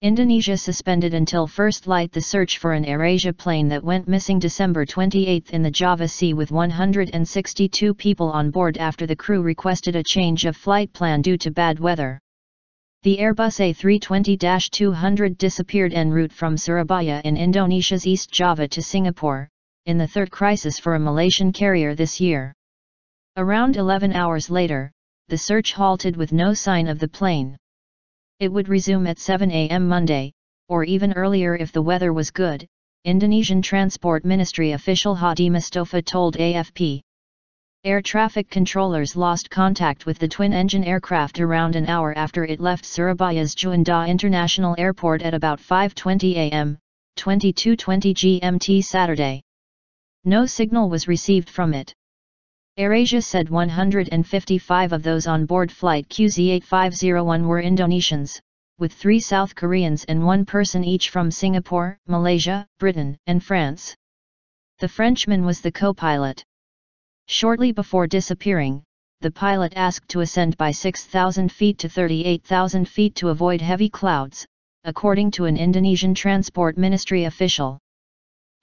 Indonesia suspended until first light the search for an AirAsia plane that went missing December 28 in the Java Sea with 162 people on board after the crew requested a change of flight plan due to bad weather. The Airbus A320-200 disappeared en route from Surabaya in Indonesia's East Java to Singapore, in the third crisis for a Malaysian carrier this year. Around 11 hours later, the search halted with no sign of the plane. It would resume at 7 a.m. Monday, or even earlier if the weather was good, Indonesian Transport Ministry official Hadi Mustofa told AFP. Air traffic controllers lost contact with the twin-engine aircraft around an hour after it left Surabaya's Juanda International Airport at about 5:20 a.m., 22:20 GMT Saturday. No signal was received from it. AirAsia said 155 of those on board Flight QZ8501 were Indonesians, with 3 South Koreans and 1 person each from Singapore, Malaysia, Britain, and France. The Frenchman was the co-pilot. Shortly before disappearing, the pilot asked to ascend by 6,000 feet to 38,000 feet to avoid heavy clouds, according to an Indonesian Transport Ministry official.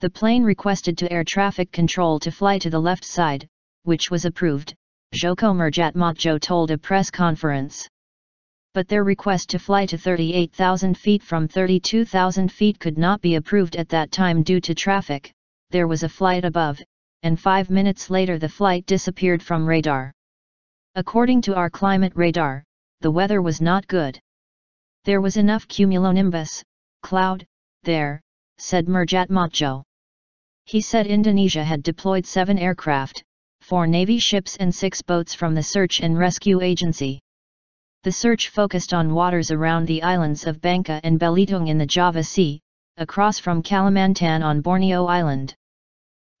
The plane requested to air traffic control to fly to the left side, which was approved, Joko Murjatmadjo told a press conference. But their request to fly to 38,000 feet from 32,000 feet could not be approved at that time due to traffic. There was a flight above, and 5 minutes later the flight disappeared from radar. According to our climate radar, the weather was not good. There was enough cumulonimbus, cloud, there, said Murjatmadjo. He said Indonesia had deployed 7 aircraft, 4 Navy ships and 6 boats from the Search and Rescue Agency. The search focused on waters around the islands of Bangka and Belitung in the Java Sea, across from Kalimantan on Borneo Island.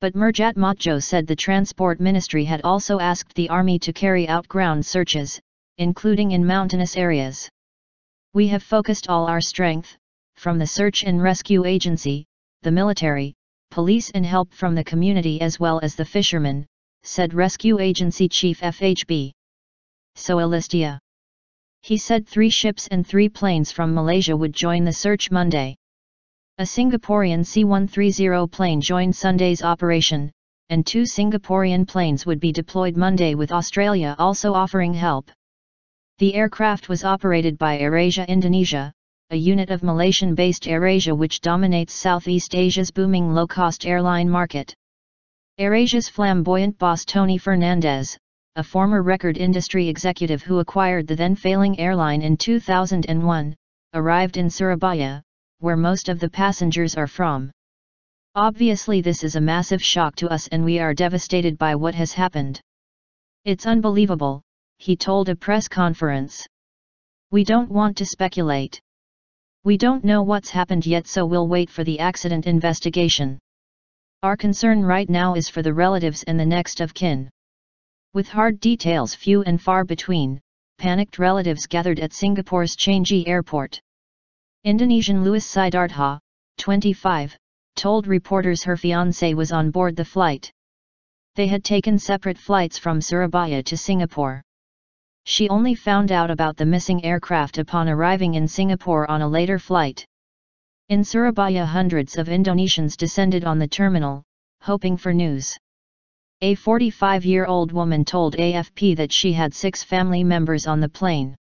But Murjatmadjo said the Transport Ministry had also asked the Army to carry out ground searches, including in mountainous areas. We have focused all our strength, from the Search and Rescue Agency, the military, police and help from the community as well as the fishermen, said Rescue Agency Chief FHB Soalistia. He said 3 ships and 3 planes from Malaysia would join the search Monday. A Singaporean C-130 plane joined Sunday's operation, and 2 Singaporean planes would be deployed Monday with Australia also offering help. The aircraft was operated by AirAsia Indonesia, a unit of Malaysian-based AirAsia which dominates Southeast Asia's booming low-cost airline market. AirAsia's flamboyant boss Tony Fernandez, a former record industry executive who acquired the then-failing airline in 2001, arrived in Surabaya, where most of the passengers are from. Obviously this is a massive shock to us and we are devastated by what has happened. It's unbelievable, he told a press conference. We don't want to speculate. We don't know what's happened yet, so we'll wait for the accident investigation. Our concern right now is for the relatives and the next of kin. With hard details few and far between, panicked relatives gathered at Singapore's Changi Airport. Indonesian Louis Sidartha, 25, told reporters her fiancé was on board the flight. They had taken separate flights from Surabaya to Singapore. She only found out about the missing aircraft upon arriving in Singapore on a later flight. In Surabaya, hundreds of Indonesians descended on the terminal, hoping for news. A 45-year-old woman told AFP that she had 6 family members on the plane.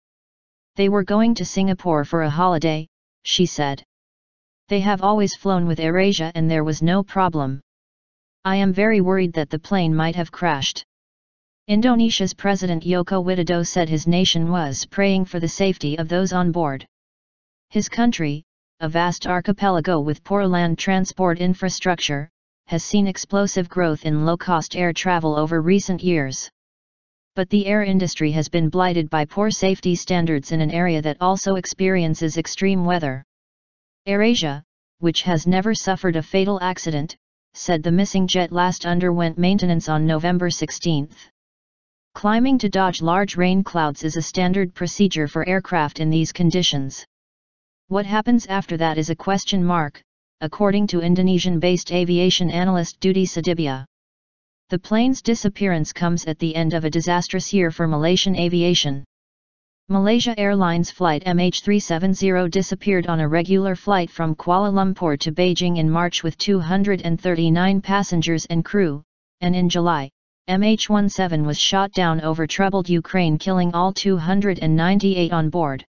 They were going to Singapore for a holiday, she said. They have always flown with AirAsia and there was no problem. I am very worried that the plane might have crashed. Indonesia's President Joko Widodo said his nation was praying for the safety of those on board. His country, a vast archipelago with poor land transport infrastructure, has seen explosive growth in low-cost air travel over recent years. But the air industry has been blighted by poor safety standards in an area that also experiences extreme weather. AirAsia, which has never suffered a fatal accident, said the missing jet last underwent maintenance on November 16. Climbing to dodge large rain clouds is a standard procedure for aircraft in these conditions. What happens after that is a question mark, according to Indonesian-based aviation analyst Dudi Sedibia. The plane's disappearance comes at the end of a disastrous year for Malaysian aviation. Malaysia Airlines flight MH370 disappeared on a regular flight from Kuala Lumpur to Beijing in March with 239 passengers and crew, and in July, MH17 was shot down over troubled Ukraine, killing all 298 on board.